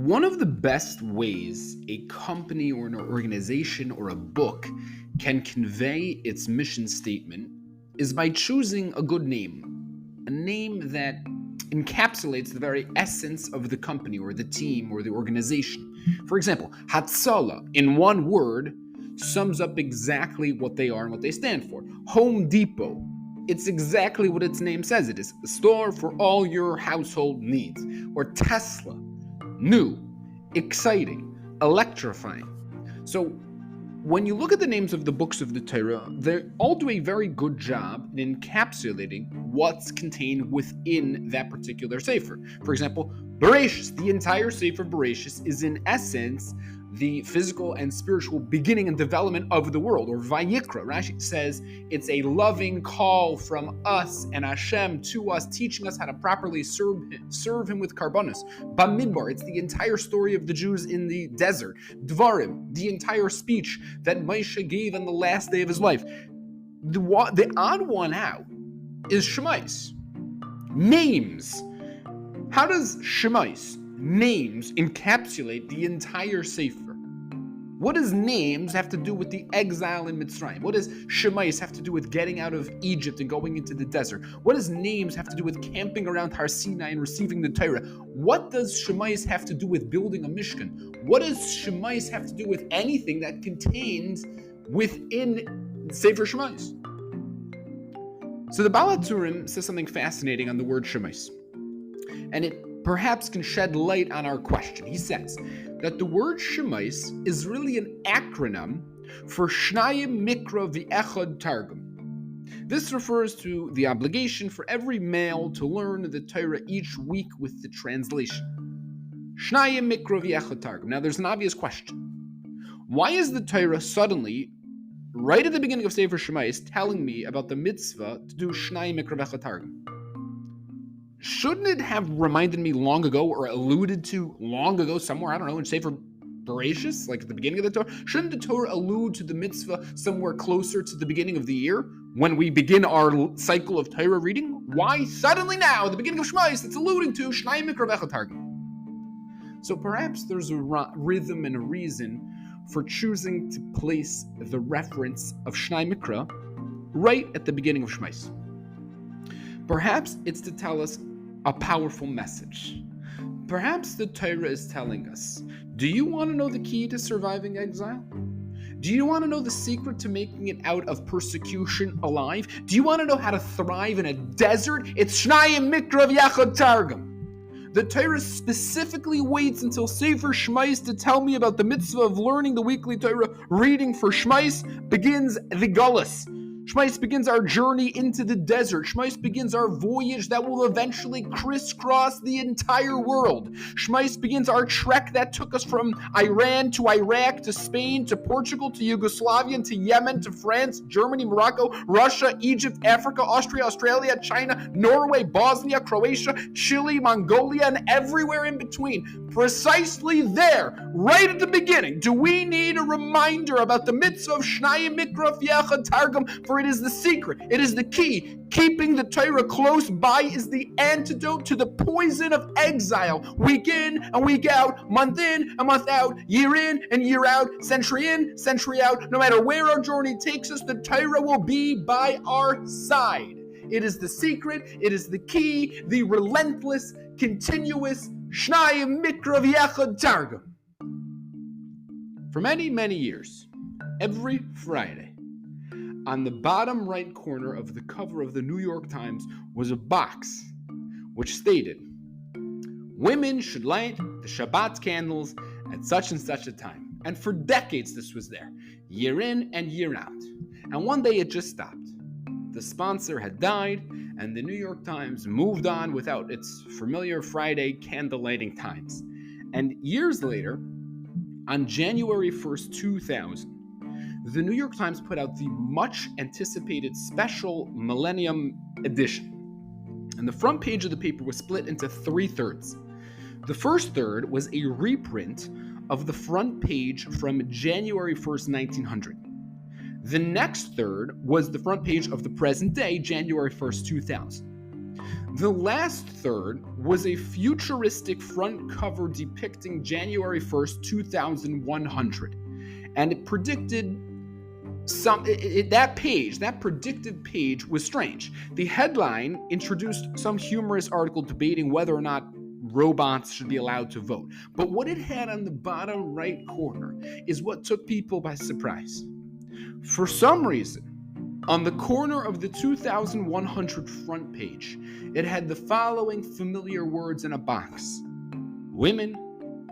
One of the best ways a company or an organization or a book can convey its mission statement is by choosing a good name, a name that encapsulates the very essence of the company or the team or the organization. For example, Hatzalah, in one word, sums up exactly what they are and what they stand for. Home Depot, it's exactly what its name says. It is a store for all your household needs. Or Tesla, new, exciting, electrifying. So when you look at the names of the books of the Torah, they all do a very good job in encapsulating what's contained within that particular sefer. For example, Bereshis, the entire sefer Bereshis is in essence the physical and spiritual beginning and development of the world. Or Vayikra, Rashi says it's a loving call from us and Hashem to us, teaching us how to properly serve him with karbonos. Bamidbar, it's the entire story of the Jews in the desert. Dvarim, the entire speech that Moshe gave on the last day of his life. The odd one out is Shemos. Names. How does Shemos, names, encapsulate the entire sefer? What does names have to do with the exile in Mitzrayim? What does Shemos have to do with getting out of Egypt and going into the desert? What does names have to do with camping around Har Sinai and receiving the Torah? What does Shemos have to do with building a Mishkan? What does Shemos have to do with anything that contains within Sefer Shemos? So the Baal HaTurim says something fascinating on the word Shemos, and it perhaps can shed light on our question. He says that the word Shemos is really an acronym for Shnayim Mikra V'Echad Targum. This refers to the obligation for every male to learn the Torah each week with the translation. Shnayim Mikra V'Echad Targum. Now there's an obvious question. Why is the Torah suddenly, right at the beginning of Sefer Shemos, telling me about the mitzvah to do Shnayim Mikra V'Echad Targum? Shouldn't it have reminded me long ago or alluded to long ago somewhere, I don't know, in Sefer Bereshis, like at the beginning of the Torah? Shouldn't the Torah allude to the mitzvah somewhere closer to the beginning of the year when we begin our cycle of Torah reading? Why suddenly now, at the beginning of Shemos, it's alluding to Shnayim Mikra V'Echad Targum? So perhaps there's a rhythm and a reason for choosing to place the reference of Shnai Mikra right at the beginning of Shemos. Perhaps it's to tell us a powerful message. Perhaps the Torah is telling us, do you want to know the key to surviving exile? Do you want to know the secret to making it out of persecution alive? Do you want to know how to thrive in a desert? It's Shnayim Mikra V'Echad Targum. The Torah specifically waits until Sefer Shemos to tell me about the mitzvah of learning the weekly Torah. Reading for Shemos begins the Gullus. Shemos begins our journey into the desert. Shemos begins our voyage that will eventually crisscross the entire world. Shemos begins our trek that took us from Iran to Iraq to Spain to Portugal to Yugoslavia to Yemen to France, Germany, Morocco, Russia, Egypt, Africa, Austria, Australia, China, Norway, Bosnia, Croatia, Chile, Mongolia, and everywhere in between. Precisely there, right at the beginning, do we need a reminder about the mitzvah of Shnayim Mikra V'Echad Targum, for it is the secret, it is the key. Keeping the Torah close by is the antidote to the poison of exile. Week in and week out, month in and month out, year in and year out, century in, century out. No matter where our journey takes us, the Torah will be by our side. It is the secret, it is the key, the relentless, continuous Shnayim Mikra V'Echad Targum. For many, many years, every Friday, on the bottom right corner of the cover of the New York Times was a box which stated, women should light the Shabbat candles at such and such a time. And for decades this was there, year in and year out. And one day it just stopped. The sponsor had died, and the New York Times moved on without its familiar Friday candle lighting times. And years later, on January 1st, 2000, the New York Times put out the much anticipated special Millennium Edition. And the front page of the paper was split into 3 thirds. The first third was a reprint of the front page from January 1st, 1900. The next third was the front page of the present day, January 1st, 2000. The last third was a futuristic front cover depicting January 1st, 2100. And it predicted that predicted page was strange. The headline introduced some humorous article debating whether or not robots should be allowed to vote. But what it had on the bottom right corner is what took people by surprise. For some reason, on the corner of the 2100 front page, it had the following familiar words in a box: women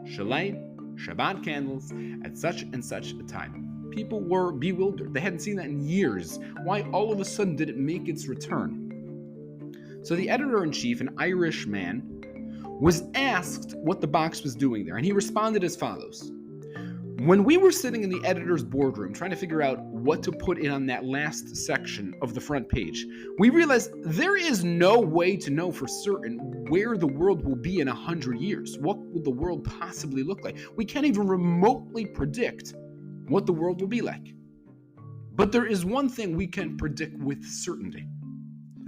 shall light Shabbat candles at such and such a time. People were bewildered. They hadn't seen that in years. Why all of a sudden did it make its return? So the editor-in-chief, an Irish man, was asked what the box was doing there, and he responded as follows: when we were sitting in the editor's boardroom trying to figure out what to put in on that last section of the front page, we realized there is no way to know for certain where the world will be in 100 years. What will the world possibly look like? We can't even remotely predict what the world will be like. But there is one thing we can predict with certainty.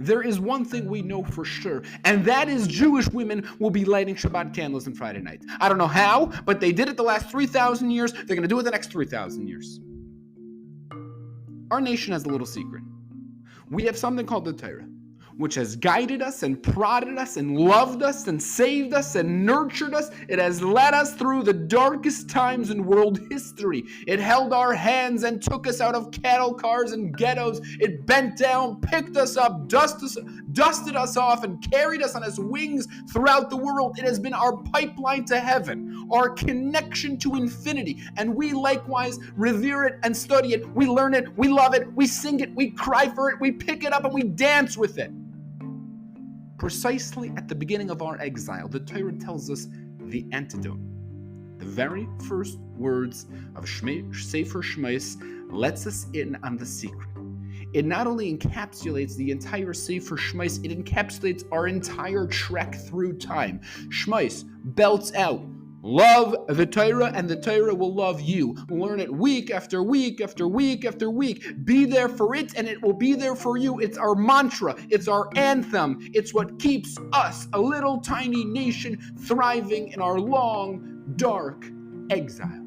There is one thing we know for sure, and that is Jewish women will be lighting Shabbat candles on Friday night. I don't know how, but they did it the last 3,000 years. They're going to do it the next 3,000 years. Our nation has a little secret. We have something called the Torah, which has guided us and prodded us and loved us and saved us and nurtured us. It has led us through the darkest times in world history. It held our hands and took us out of cattle cars and ghettos. It bent down, picked us up, dusted us off, and carried us on its wings throughout the world. It has been our pipeline to heaven, our connection to infinity, and we likewise revere it and study it. We learn it, we love it, we sing it, we cry for it, we pick it up, and we dance with it. Precisely at the beginning of our exile, the Torah tells us the antidote. The very first words of Sefer Shemos lets us in on the secret. It not only encapsulates the entire Sefer Shemos, it encapsulates our entire trek through time. Shemos belts out: love the Torah, and the Torah will love you. Learn it week after week after week after week. Be there for it, and it will be there for you. It's our mantra. It's our anthem. It's what keeps us, a little tiny nation, thriving in our long, dark exile.